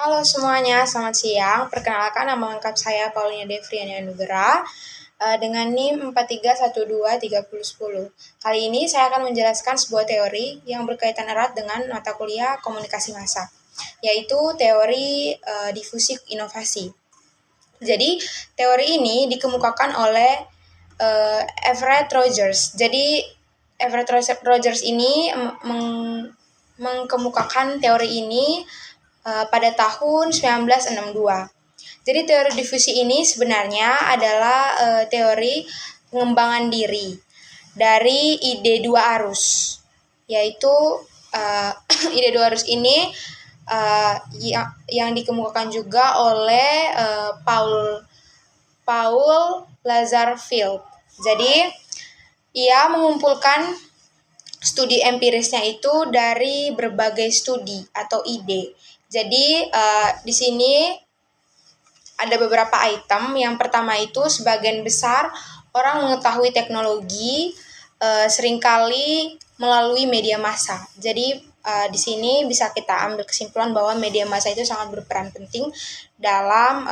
Halo semuanya, selamat siang. Perkenalkan, nama lengkap saya Paulina Devriana Nugra dengan NIM 43123010. Kali ini saya akan menjelaskan sebuah teori yang berkaitan erat dengan mata kuliah komunikasi massa, yaitu teori difusi inovasi. Jadi, teori ini dikemukakan oleh Everett Rogers. Jadi, Everett Rogers ini mengkemukakan teori ini pada tahun 1962. Jadi teori difusi ini sebenarnya adalah teori pengembangan diri dari ide dua arus, yaitu ide dua arus ini yang dikemukakan juga oleh Paul Lazarsfeld. Jadi ia mengumpulkan studi empirisnya itu dari berbagai studi atau ide. Jadi di sini ada beberapa item. Yang pertama itu sebagian besar orang mengetahui teknologi seringkali melalui media massa. Jadi di sini bisa kita ambil kesimpulan bahwa media massa itu sangat berperan penting dalam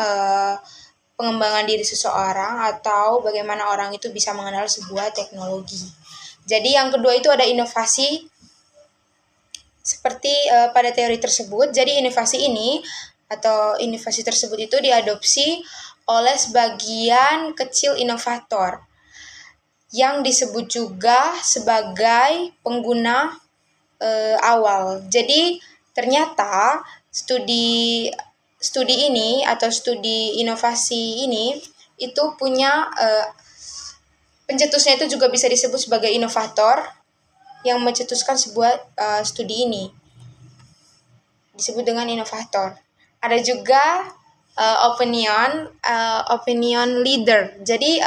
pengembangan diri seseorang atau bagaimana orang itu bisa mengenal sebuah teknologi. Jadi yang kedua itu ada inovasi. Seperti pada teori tersebut, jadi inovasi tersebut itu diadopsi oleh sebagian kecil inovator yang disebut juga sebagai pengguna awal. Jadi ternyata studi ini atau studi inovasi ini itu punya pencetusnya itu juga bisa disebut sebagai inovator yang mencetuskan sebuah studi ini, disebut dengan inovator. Ada juga opinion leader. Jadi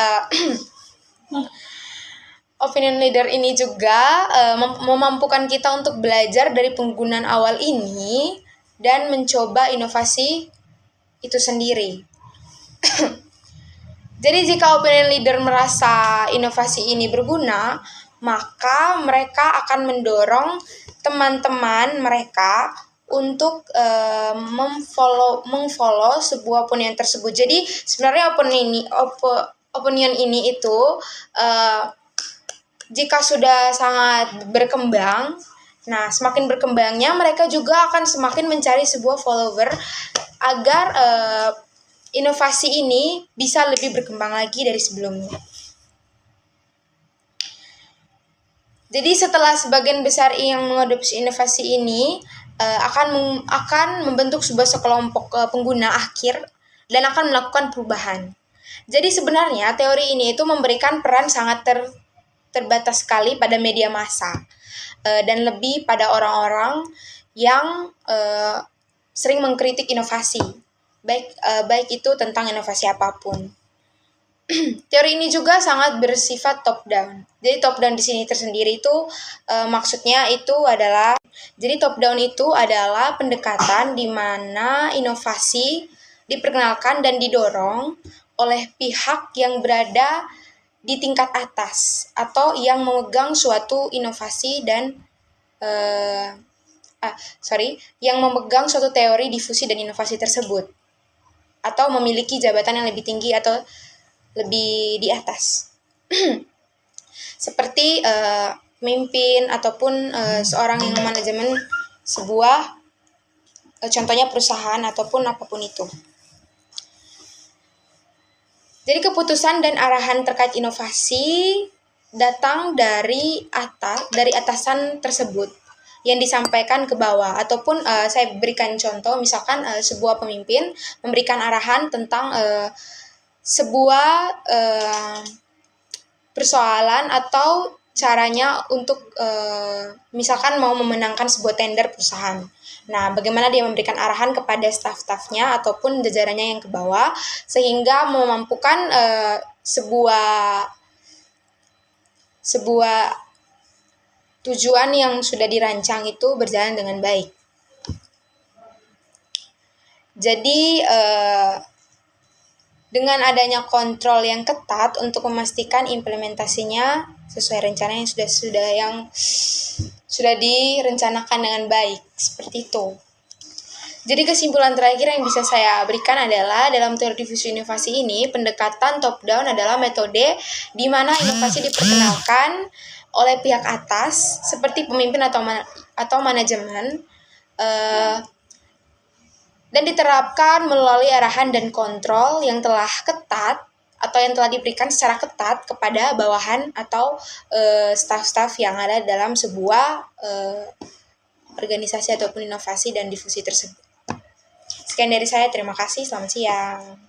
opinion leader ini juga memampukan kita untuk belajar dari penggunaan awal ini dan mencoba inovasi itu sendiri. Jadi jika opinion leader merasa inovasi ini berguna, maka mereka akan mendorong teman-teman mereka untuk mengfollow sebuah opinion tersebut. Jadi sebenarnya opinion ini itu jika sudah sangat berkembang, nah semakin berkembangnya mereka juga akan semakin mencari sebuah follower agar inovasi ini bisa lebih berkembang lagi dari sebelumnya. Jadi setelah sebagian besar yang mengadopsi inovasi ini akan membentuk sebuah sekelompok pengguna akhir dan akan melakukan perubahan. Jadi sebenarnya teori ini itu memberikan peran sangat terbatas sekali pada media massa dan lebih pada orang-orang yang sering mengkritik inovasi, baik itu tentang inovasi apapun. Teori ini juga sangat bersifat top down. Jadi top down di sini tersendiri itu maksudnya itu adalah, jadi top down itu adalah pendekatan di mana inovasi diperkenalkan dan didorong oleh pihak yang berada di tingkat atas atau yang memegang suatu inovasi dan yang memegang suatu teori difusi dan inovasi tersebut atau memiliki jabatan yang lebih tinggi atau lebih di atas. Seperti pemimpin ataupun seorang yang manajemen sebuah contohnya perusahaan ataupun apapun itu. Jadi keputusan dan arahan terkait inovasi datang dari atasan tersebut yang disampaikan ke bawah, ataupun saya berikan contoh, misalkan sebuah pemimpin memberikan arahan tentang sebuah persoalan atau caranya untuk misalkan mau memenangkan sebuah tender perusahaan. Nah, bagaimana dia memberikan arahan kepada staf-stafnya ataupun jajarannya yang ke bawah sehingga memampukan sebuah tujuan yang sudah dirancang itu berjalan dengan baik. Jadi dengan adanya kontrol yang ketat untuk memastikan implementasinya sesuai rencana yang sudah direncanakan dengan baik, seperti itu. Jadi kesimpulan terakhir yang bisa saya berikan adalah dalam teori diffusi inovasi ini, pendekatan top down adalah metode di mana inovasi diperkenalkan oleh pihak atas seperti pemimpin atau manajemen, dan diterapkan melalui arahan dan kontrol yang telah ketat atau yang telah diberikan secara ketat kepada bawahan atau staf-staf yang ada dalam sebuah organisasi ataupun inovasi dan difusi tersebut. Sekian dari saya, terima kasih, selamat siang.